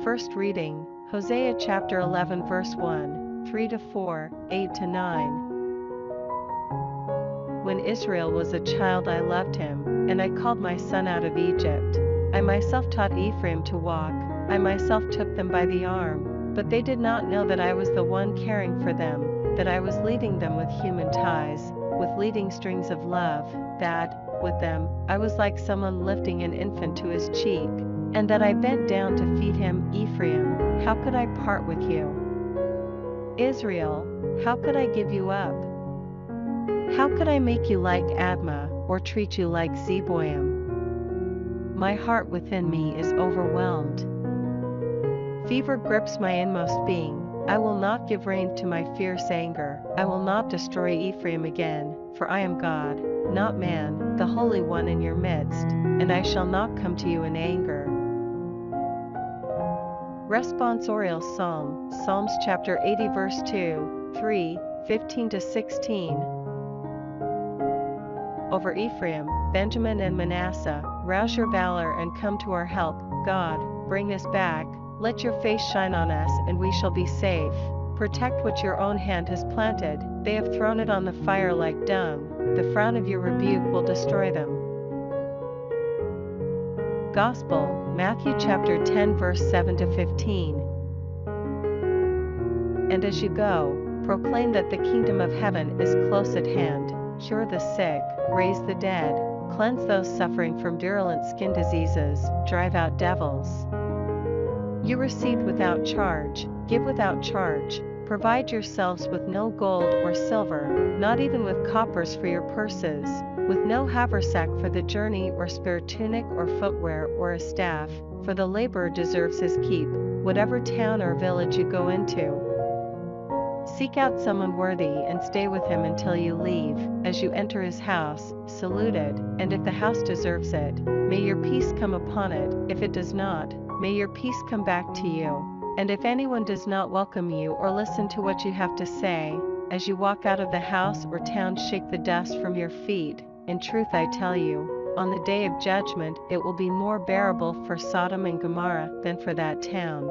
First reading, Hosea chapter 11 verse 1, 3-4, 8-9. When Israel was a child I loved him, and I called my son out of Egypt. I myself taught Ephraim to walk, I myself took them by the arm, but they did not know that I was the one caring for them, that I was leading them with human ties, with leading strings of love, that, with them, I was like someone lifting an infant to his cheek, and that I bent down to feed him. Ephraim, how could I part with you? Israel, how could I give you up? How could I make you like Admah, or treat you like Zeboim? My heart within me is overwhelmed. Fever grips my inmost being. I will not give rein to my fierce anger. I will not destroy Ephraim again, for I am God, not man, the Holy One in your midst, and I shall not come to you in anger. Responsorial Psalm, Psalms chapter 80 verse 2, 3, 15-16. Over Ephraim, Benjamin and Manasseh, rouse your valor and come to our help. God, bring us back, let your face shine on us and we shall be safe. Protect what your own hand has planted, they have thrown it on the fire like dung, the frown of your rebuke will destroy them. Gospel, Matthew chapter 10 verse 7-15. And as you go, proclaim that the kingdom of heaven is close at hand. Cure the sick, raise the dead, cleanse those suffering from virulent skin diseases, drive out devils. You received without charge, give without charge, provide yourselves with no gold or silver, not even with coppers for your purses, with no haversack for the journey or spare tunic or footwear or a staff, for the laborer deserves his keep, whatever town or village you go into. Seek out someone worthy and stay with him until you leave. As you enter his house, salute it, and if the house deserves it, may your peace come upon it. If it does not, may your peace come back to you. And if anyone does not welcome you or listen to what you have to say, as you walk out of the house or town, shake the dust from your feet. In truth I tell you, on the day of judgment it will be more bearable for Sodom and Gomorrah than for that town.